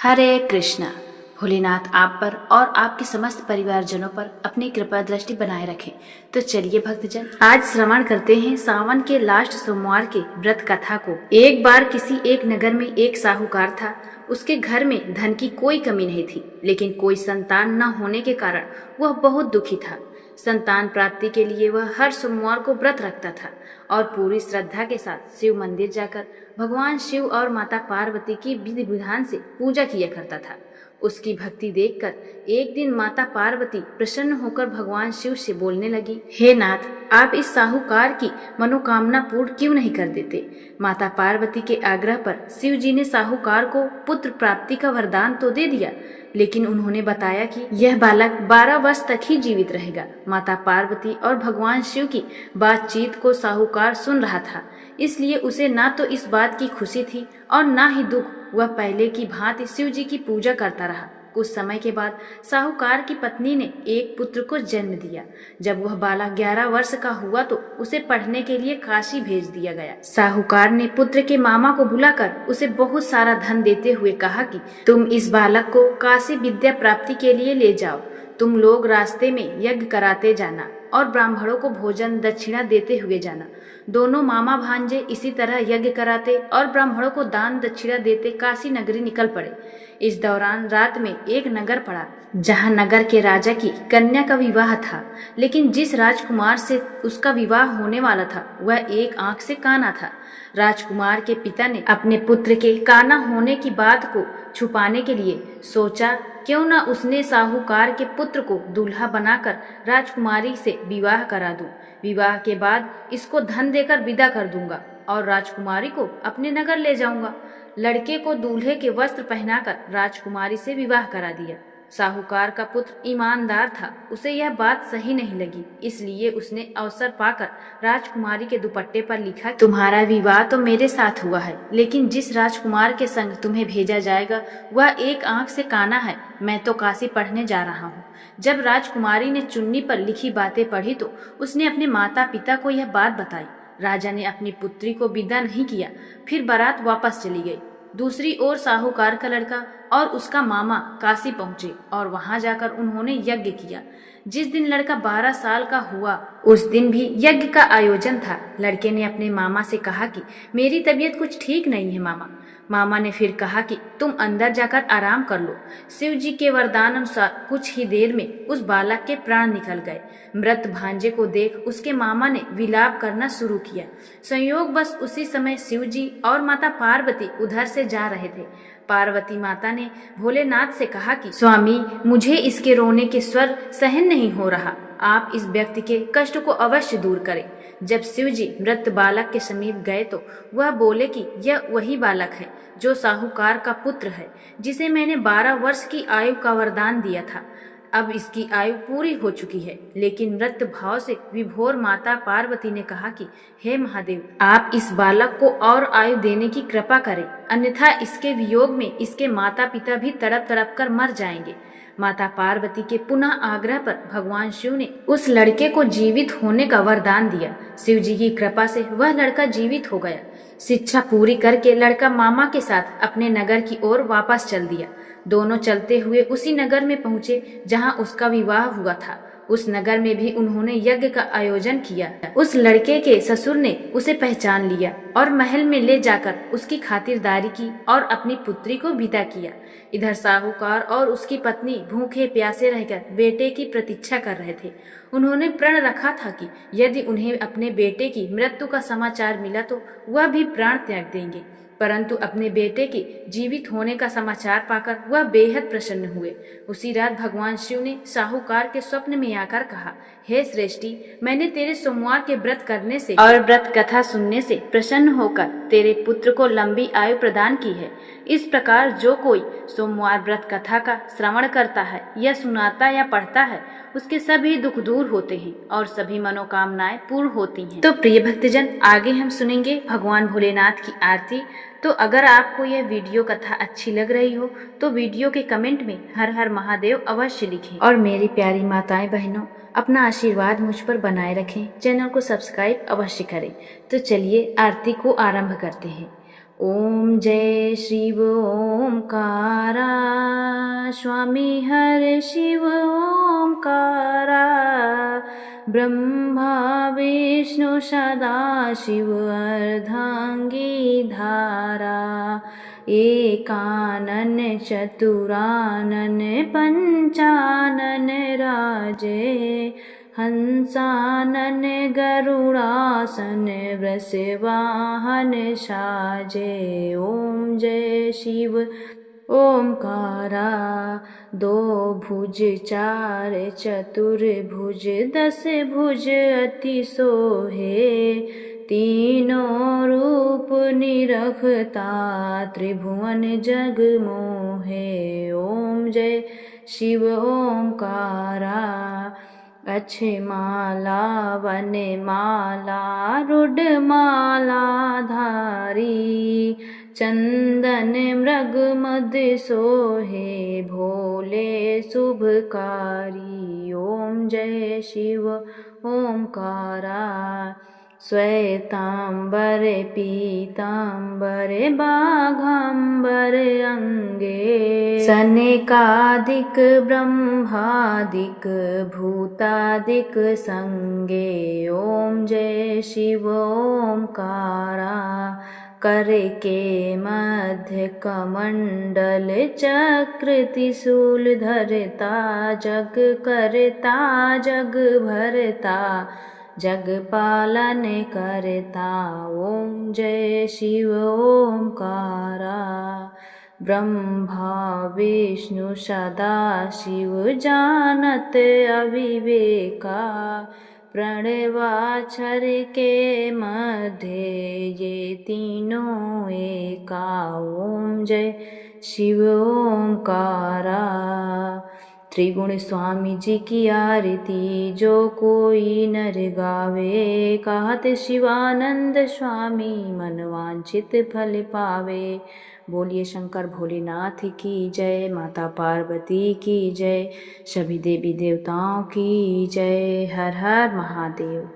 हरे कृष्णा। भोलेनाथ आप पर और आपके समस्त परिवारजनों पर अपनी कृपा दृष्टि बनाए रखें। तो चलिए भक्तजन, आज श्रवण करते हैं सावन के लास्ट सोमवार के व्रत कथा को। एक बार किसी एक नगर में एक साहूकार था। उसके घर में धन की कोई कमी नहीं थी, लेकिन कोई संतान न होने के कारण वह बहुत दुखी था। संतान प्राप्ति के लिए वह हर सोमवार को व्रत रखता था और पूरी श्रद्धा के साथ शिव मंदिर जाकर भगवान शिव और माता पार्वती की विधि विधान से पूजा किया करता था। उसकी भक्ति देखकर एक दिन माता पार्वती प्रसन्न होकर भगवान शिव से बोलने लगी, हे नाथ, आप इस साहूकार की मनोकामना पूर्ण क्यों नहीं कर देते? माता पार्वती के आग्रह पर शिव जी ने साहूकार को पुत्र प्राप्ति का वरदान तो दे दिया, लेकिन उन्होंने बताया कि यह बालक 12 वर्ष तक ही जीवित रहेगा। माता पार्वती और भगवान शिव की बातचीत को साहूकार सुन रहा था, इसलिए उसे ना तो इस बात की खुशी थी और ना ही दुख। वह पहले की भांति शिव जी की पूजा करता रहा। कुछ समय के बाद साहूकार की पत्नी ने एक पुत्र को जन्म दिया। जब वह बालक 11 वर्ष का हुआ तो उसे पढ़ने के लिए काशी भेज दिया गया। साहूकार ने पुत्र के मामा को बुलाकर उसे बहुत सारा धन देते हुए कहा कि तुम इस बालक को काशी विद्या प्राप्ति के लिए ले जाओ। तुम लोग रास्ते में यज्ञ कराते जाना और ब्राह्मणों को भोजन दक्षिणा देते हुए जाना। दोनों मामा भांजे इसी तरह यज्ञ कराते और ब्राह्मणों को दान दक्षिणा देते काशी नगरी निकल पड़े। इस दौरान रात में एक नगर पड़ा, जहां नगर के राजा की कन्या का विवाह था, लेकिन जिस राजकुमार से उसका विवाह होने वाला था वह एक आंख से काना था। राजकुमार के पिता ने अपने पुत्र के काना होने की बात को छुपाने के लिए सोचा, क्यों न उसने साहूकार के पुत्र को दूल्हा बनाकर राजकुमारी से विवाह करा दूं। विवाह के बाद इसको धन देकर विदा कर दूंगा और राजकुमारी को अपने नगर ले जाऊंगा। लड़के को दूल्हे के वस्त्र पहनाकर राजकुमारी से विवाह करा दिया। साहूकार का पुत्र ईमानदार था, उसे यह बात सही नहीं लगी, इसलिए उसने अवसर पाकर राजकुमारी के दुपट्टे पर लिखा, तुम्हारा विवाह तो मेरे साथ हुआ है, लेकिन जिस राजकुमार के संग तुम्हें भेजा जाएगा वह एक आंख से काना है। मैं तो काशी पढ़ने जा रहा हूँ। जब राजकुमारी ने चुन्नी पर लिखी बातें पढ़ी तो उसने अपने माता पिता को यह बात बताई। राजा ने अपनी पुत्री को विदा नहीं किया, फिर बारात वापस चली गई। दूसरी ओर साहूकार का लड़का और उसका मामा काशी पहुंचे और वहां जाकर उन्होंने यज्ञ किया। जिस दिन लड़का 12 साल का हुआ उस दिन भी यज्ञ का आयोजन था। लड़के ने अपने मामा से कहा कि मेरी तबीयत कुछ ठीक नहीं है मामा। मामा ने फिर कहा कि तुम अंदर जाकर आराम कर लो। शिव जी के वरदान अनुसार कुछ ही देर में उस बालक के प्राण निकल गए। मृत भांजे को देख उसके मामा ने विलाप करना शुरू किया। संयोग बस उसी समय शिव जी और माता पार्वती उधर से जा रहे थे। पार्वती माता ने भोलेनाथ से कहा कि स्वामी, मुझे इसके रोने के स्वर सहन नहीं हो रहा, आप इस व्यक्ति के कष्ट को अवश्य दूर करें। जब शिव जी मृत बालक के समीप गए तो वह बोले कि यह वही बालक है जो साहूकार का पुत्र है, जिसे मैंने 12 वर्ष की आयु का वरदान दिया था। अब इसकी आयु पूरी हो चुकी है। लेकिन मृत भाव से विभोर माता पार्वती ने कहा कि हे महादेव, आप इस बालक को और आयु देने की कृपा करें, अन्यथा इसके वियोग में इसके माता पिता भी तड़प तड़प कर मर जाएंगे। माता पार्वती के पुनः आग्रह पर भगवान शिव ने उस लड़के को जीवित होने का वरदान दिया। शिव जी की कृपा से वह लड़का जीवित हो गया। शिक्षा पूरी करके लड़का मामा के साथ अपने नगर की ओर वापस चल दिया। दोनों चलते हुए उसी नगर में पहुंचे जहां उसका विवाह हुआ था। उस नगर में भी उन्होंने यज्ञ का आयोजन किया। उस लड़के के ससुर ने उसे पहचान लिया और महल में ले जाकर उसकी खातिरदारी की और अपनी पुत्री को विदा किया। इधर साहूकार और उसकी पत्नी भूखे प्यासे रहकर बेटे की प्रतीक्षा कर रहे थे। उन्होंने प्रण रखा था कि यदि उन्हें अपने बेटे की मृत्यु का समाचार मिला तो वह भी प्राण त्याग देंगे, परंतु अपने बेटे के जीवित होने का समाचार पाकर वह बेहद प्रसन्न हुए। उसी रात भगवान शिव ने साहूकार के स्वप्न में आकर कहा, हे श्रेष्ठी, मैंने तेरे सोमवार के व्रत करने से और व्रत कथा सुनने से प्रसन्न होकर तेरे पुत्र को लंबी आयु प्रदान की है। इस प्रकार जो कोई सोमवार व्रत कथा का श्रवण करता है या सुनाता या पढ़ता है, उसके सभी दुख दूर होते हैं और सभी मनोकामनाएं पूर्ण होती हैं। तो प्रिय भक्तजन, आगे हम सुनेंगे भगवान भोलेनाथ की आरती। तो अगर आपको यह वीडियो कथा अच्छी लग रही हो तो वीडियो के कमेंट में हर हर महादेव अवश्य लिखें और मेरी प्यारी माताएं बहनों, अपना आशीर्वाद मुझ पर बनाए रखें। चैनल को सब्सक्राइब अवश्य करें। तो चलिए आरती को आरंभ करते हैं। ओम जय शिव ओमकारा, स्वामी हर शिव ओमकारा, ब्रह्मा विष्णु सदा शिव अर्धांगी धारा, एकानन चतुरानन पंचानन राजे, हंसानन गरुड़ासन वृषवाहन साजे। ओम जय शिव ओमकारा, दो भुज चार चतुर्भुज दस भुज अति सोहे, तीनों रूप निरखता त्रिभुवन जग मोहे। ओम जय शिव ओमकारा, अक्षय माला वन माला रुड माला धारी, चंदन मृग मद सोहे भोले शुभकारी। ओम जय शिव ओमकारा, श्वेतांबर पीतांबर बाघांबर अंगे, सनकादिक ब्रह्मादिक भूतादिक संगे। ओम जय शिव ओमकारा, कर के मध्य कमंडल चक्र त्रिशूल धरता, जग करता जग भरता जग पालन करता। ओम जय शिव ओमकारा, ब्रह्मा विष्णु सदा शिव जानत अविवेका, प्रणवाक्षर के मध्य ये तीनों एका। ओम जय शिव ओमकारा, त्रिगुण स्वामी जी की आरती जो कोई नर गावे, कहत शिवानंद स्वामी मन वांछित फल पावे। बोलिए शंकर भोलेनाथ की जय, माता पार्वती की जय, सभी देवी देवताओं की जय। हर हर महादेव।